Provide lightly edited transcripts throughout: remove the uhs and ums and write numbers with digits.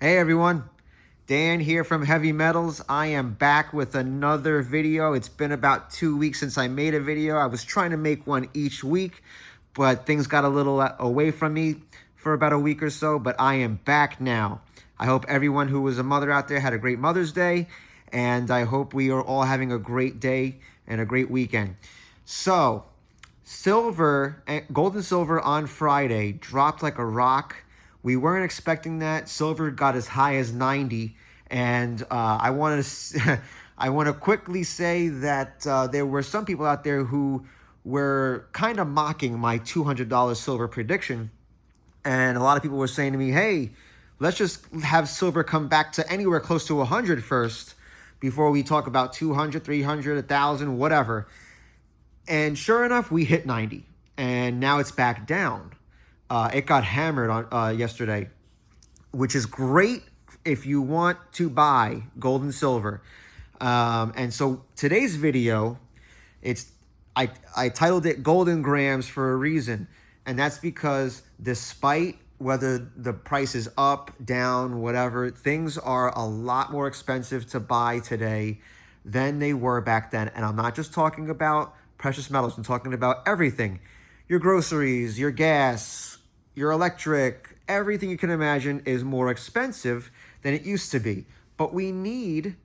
Hey everyone, Dan here from Heavy Metals. I am back with another video. It's been about 2 weeks since I made a video. I was trying to make one each week, but things got a little away from me for about a week or so, but I am back now. I hope everyone who was a mother out there had a great Mother's Day, and I hope we are all having a great day and a great weekend. So, gold and silver on Friday dropped like a rock. We weren't expecting that. Silver got as high as 90, and I want to I want to quickly say that there were some people out there who were kind of mocking my $200 silver prediction, and a lot of people were saying to me, "Hey, let's just have silver come back to anywhere close to 100 first before we talk about 200, 300, 1,000, whatever." And sure enough, we hit 90, and now it's back down. It got hammered on yesterday, which is great if you want to buy gold and silver. And so today's video, it's I titled it Golden Grams for a reason, and that's because despite whether the price is up, down, whatever, things are a lot more expensive to buy today than they were back then. And I'm not just talking about precious metals, I'm talking about everything. Your groceries, your gas, your electric, everything you can imagine is more expensive than it used to be. But we need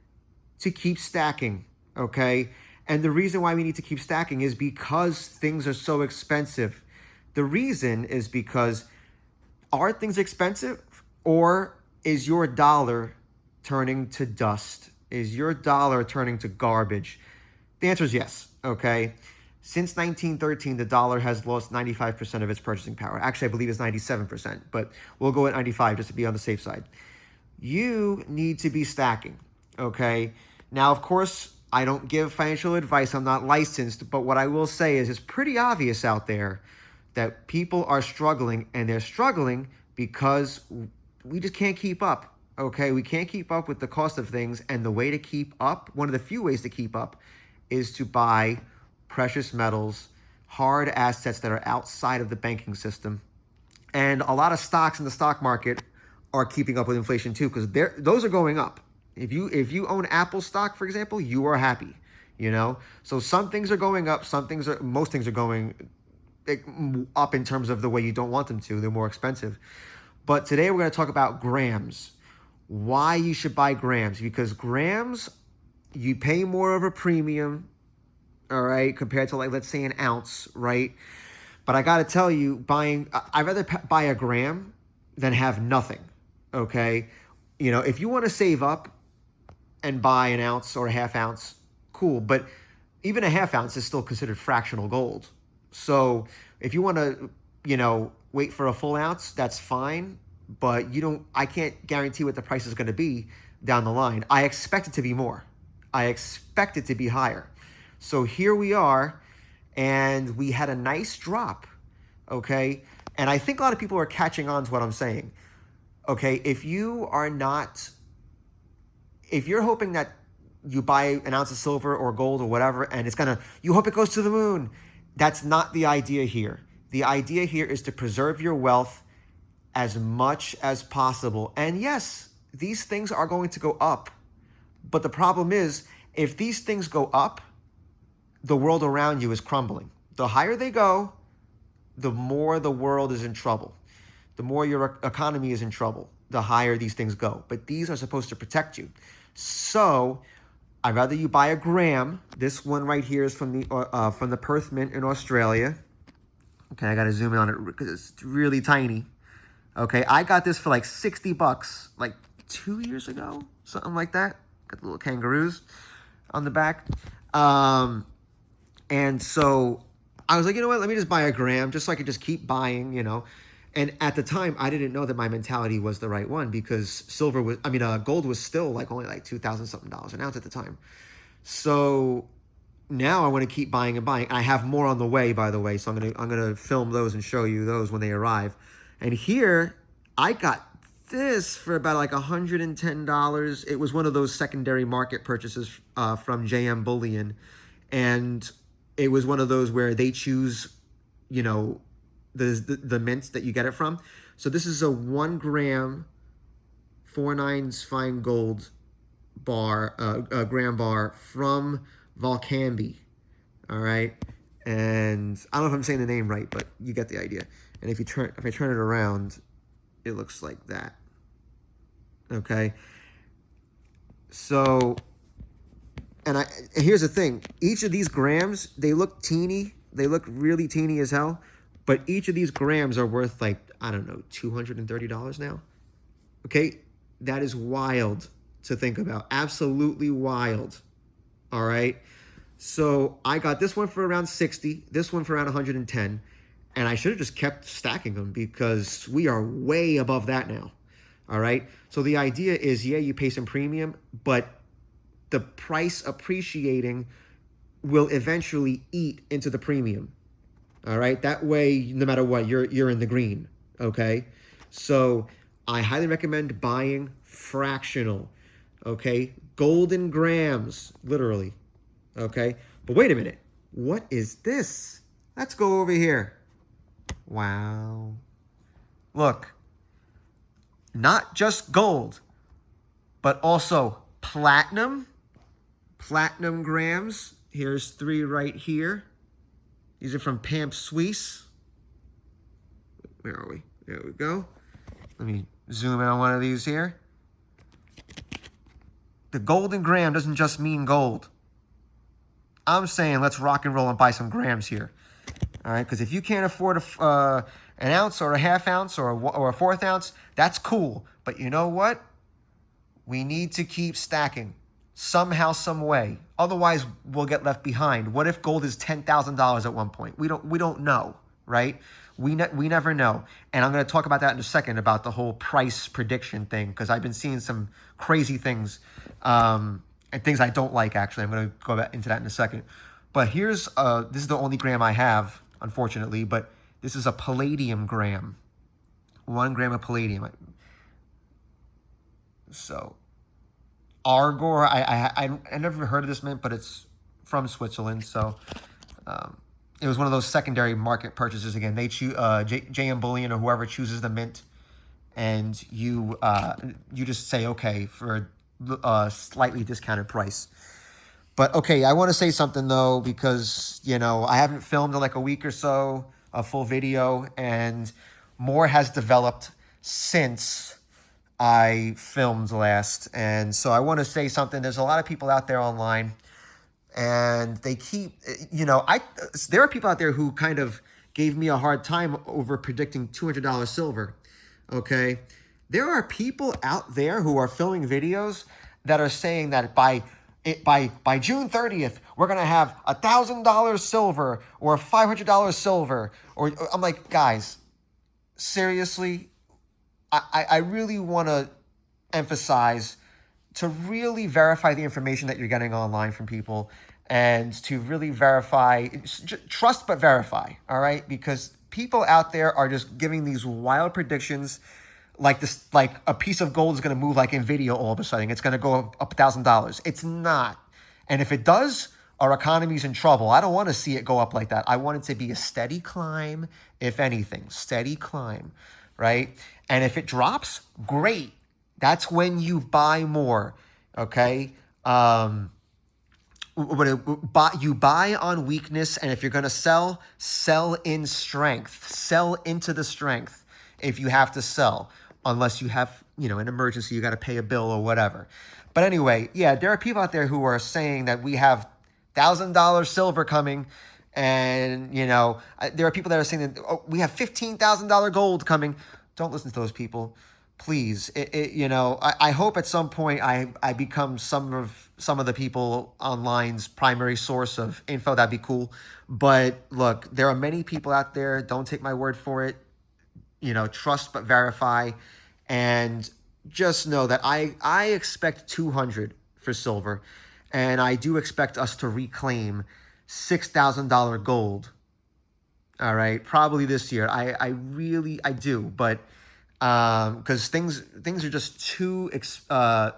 to keep stacking, okay? And the reason why we need to keep stacking is because things are so expensive. The reason is because are things expensive, or is your dollar turning to dust? Is your dollar turning to garbage? The answer is yes, okay? Since 1913, the dollar has lost 95% of its purchasing power. Actually, I believe it's 97%, but we'll go at 95 just to be on the safe side. You need to be stacking, okay? Now, of course, I don't give financial advice. I'm not licensed, but what I will say is it's pretty obvious out there that people are struggling, and they're struggling because we just can't keep up, okay? We can't keep up with the cost of things, and the way to keep up, one of the few ways to keep up, is to buy precious metals, hard assets that are outside of the banking system. And a lot of stocks in the stock market are keeping up with inflation too, because those are going up. If you own Apple stock, for example, you are happy, you know? So some things are going up, most things are going up in terms of the way you don't want them to. They're more expensive. But today we're going to talk about grams. Why you should buy grams? Because grams, you pay more of a premium, all right, compared to, like, let's say an ounce, right? But I got to tell you, I'd rather buy a gram than have nothing, okay? You know, if you want to save up and buy an ounce or a half ounce, cool. But even a half ounce is still considered fractional gold. So if you want to, wait for a full ounce, that's fine. But I can't guarantee what the price is going to be down the line. I expect it to be more. I expect it to be higher. So here we are, and we had a nice drop, okay? And I think a lot of people are catching on to what I'm saying. Okay, if you're hoping that you buy an ounce of silver or gold or whatever, and you hope it goes to the moon, that's not the idea here. The idea here is to preserve your wealth as much as possible. And yes, these things are going to go up. But the problem is, if these things go up, the world around you is crumbling. The higher they go, the more the world is in trouble. The more your economy is in trouble, the higher these things go. But these are supposed to protect you. So I'd rather you buy a gram. This one right here is from the Perth Mint in Australia. Okay, I got to zoom in on it because it's really tiny. Okay, I got this for like $60, like 2 years ago, something like that. Got the little kangaroos on the back. And so I was like, you know what, let me just buy a gram just so I could just keep buying, And at the time, I didn't know that my mentality was the right one, because gold was still only like $2,000 something an ounce at the time. So now I want to keep buying and buying. I have more on the way, by the way. So I'm gonna film those and show you those when they arrive. And here I got this for about like $110. It was one of those secondary market purchases from JM Bullion, and it was one of those where they choose, the mints that you get it from. So this is a 1 gram 4 9s fine gold bar, gram bar from Volcambi. All right, and I don't know if I'm saying the name right, but you get the idea. And if I turn it around, it looks like that. Okay, so and here's the thing: each of these grams, they look teeny, they look really teeny as hell, but each of these grams are worth like, I don't know, $230 now. Okay, that is wild to think about. Absolutely wild. All right. So I got this one for around 60, this one for around 110, and I should have just kept stacking them because we are way above that now. All right. So the idea is, yeah, you pay some premium, but the price appreciating will eventually eat into the premium. All right. That way, no matter what, you're in the green. Okay. So I highly recommend buying fractional. Okay. Golden grams, literally. Okay. But wait a minute. What is this? Let's go over here. Wow. Look. Not just gold, but also platinum. Platinum grams. Here's 3 right here. These are from Pamp Suisse. Where are we? There we go. Let me zoom in on one of these here. The golden gram doesn't just mean gold. I'm saying let's rock and roll and buy some grams here. All right, because if you can't afford an ounce or a half ounce or a fourth ounce, that's cool. But you know what? We need to keep stacking somehow, some way. Otherwise, we'll get left behind. What if gold is $10,000 at one point? We don't know, right? We never know. And I'm going to talk about that in a second, about the whole price prediction thing, because I've been seeing some crazy things and things I don't like, actually. I'm going to go into that in a second. But here's, this is the only gram I have, unfortunately, but this is a palladium gram. 1 gram of palladium. So, Argor, I never heard of this mint, but it's from Switzerland. So, it was one of those secondary market purchases. Again, they choose JM Bullion or whoever chooses the mint, and you just say okay for a slightly discounted price. But okay, I want to say something though, because I haven't filmed in like a week or so a full video, and more has developed since I filmed last. And so I want to say something. There's a lot of people out there online, and they keep, there are people out there who kind of gave me a hard time over predicting $200 silver. Okay. There are people out there who are filming videos that are saying that by June 30th, we're going to have $1,000 silver or $500 silver. Or I'm like, guys, seriously, I really want to emphasize to really verify the information that you're getting online from people, and to really verify, trust but verify, all right? Because people out there are just giving these wild predictions like this, like a piece of gold is going to move like NVIDIA all of a sudden. It's going to go up $1,000. It's not. And if it does, our economy's in trouble. I don't want to see it go up like that. I want it to be a steady climb, if anything. Steady climb, right? And if it drops, great. That's when you buy more, okay? You buy on weakness, and if you're going to sell, sell in strength. Sell into the strength if you have to sell. Unless you have, an emergency, you got to pay a bill or whatever. But anyway, yeah, there are people out there who are saying that we have $1,000 silver coming, and, there are people that are saying that we have $15,000 gold coming. Don't listen to those people, please. I hope at some point I become some of the people online's primary source of info. That'd be cool. But look, there are many people out there. Don't take my word for it. Trust but verify, and just know that I expect 200 for silver, and I do expect us to reclaim $6,000 gold. All right, probably this year. I really do, but because things are just too the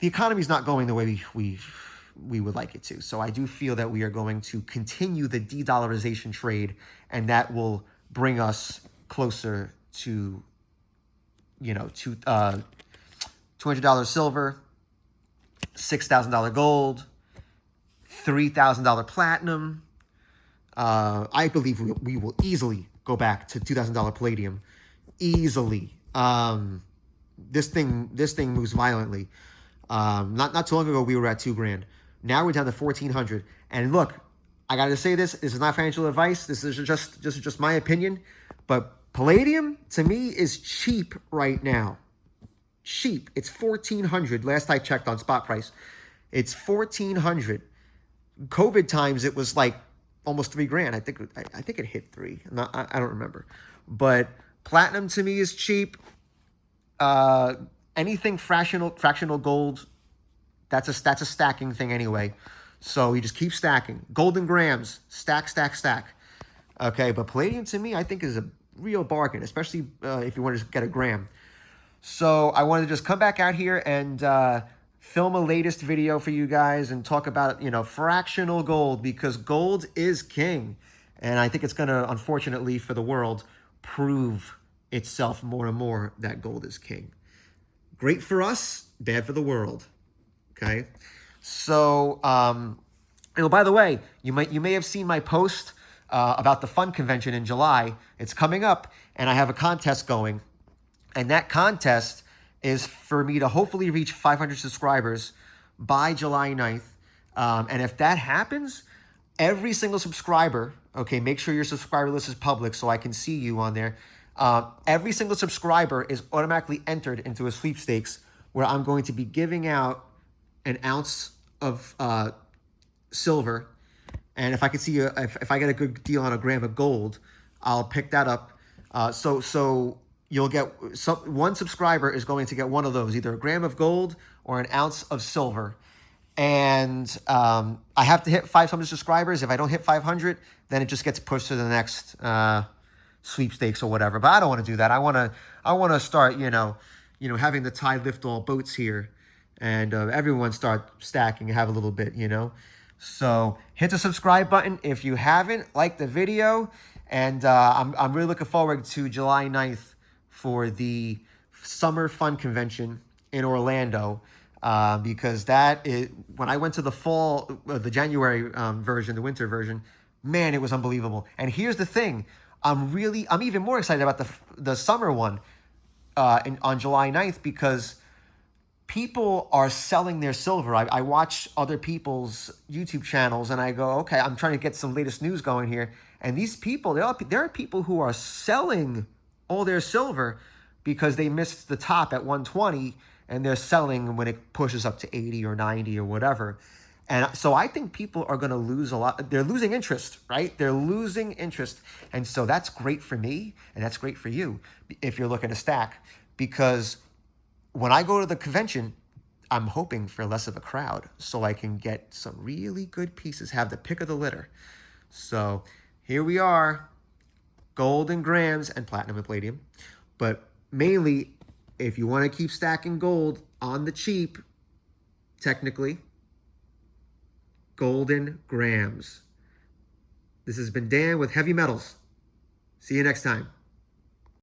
economy's not going the way we would like it to. So I do feel that we are going to continue the de-dollarization trade, and that will bring us closer to $200 silver, $6,000 gold, $3,000 platinum. I believe we will easily go back to $2,000 palladium, easily. This thing moves violently. Not too long ago we were at $2,000. Now we're down to 1,400. And look, I gotta say this. This is not financial advice. This is just my opinion. But palladium to me is cheap right now. Cheap. It's 1,400. Last I checked on spot price, it's 1,400. COVID times it was like almost $3,000. I think it hit three. I don't remember. But platinum to me is cheap. Anything fractional gold, that's a stacking thing anyway. So you just keep stacking. Golden grams, stack. Okay, but palladium to me, I think is a real bargain, especially if you want to get a gram. So I wanted to just come back out here and film a latest video for you guys and talk about, fractional gold, because gold is king. And I think it's going to, unfortunately for the world, prove itself more and more that gold is king. Great for us, bad for the world. Okay? So, by the way, you may have seen my post about the Fun Convention in July. It's coming up, and I have a contest going. And that contest is for me to hopefully reach 500 subscribers by July 9th. And if that happens, every single subscriber, okay, make sure your subscriber list is public so I can see you on there. Every single subscriber is automatically entered into a sweepstakes where I'm going to be giving out an ounce of silver. And if I could see, if I get a good deal on a gram of gold, I'll pick that up. So you'll get one subscriber is going to get one of those, either a gram of gold or an ounce of silver. And I have to hit 500 subscribers. If I don't hit 500, then it just gets pushed to the next sweepstakes or whatever. But I don't want to do that. I want to start, having the tide lift all boats here, and everyone start stacking and have a little bit, So hit the subscribe button if you haven't. Like the video, and I'm really looking forward to July 9th for the Summer Fun Convention in Orlando, because that is, when I went to the fall, the January version, the winter version, man, it was unbelievable. And here's the thing, I'm even more excited about the summer one on July 9th, because people are selling their silver. I watch other people's YouTube channels and I go, okay, I'm trying to get some latest news going here. And these people, there are people who are selling all their silver because they missed the top at 120 and they're selling when it pushes up to 80 or 90 or whatever. And so I think people are going to lose a lot. They're losing interest, right? They're losing interest. And so that's great for me and that's great for you if you're looking to stack, because when I go to the convention, I'm hoping for less of a crowd so I can get some really good pieces, have the pick of the litter. So here we are, gold and grams and platinum and palladium. But mainly, if you want to keep stacking gold on the cheap, technically, golden grams. This has been Dan with Heavy Metals. See you next time.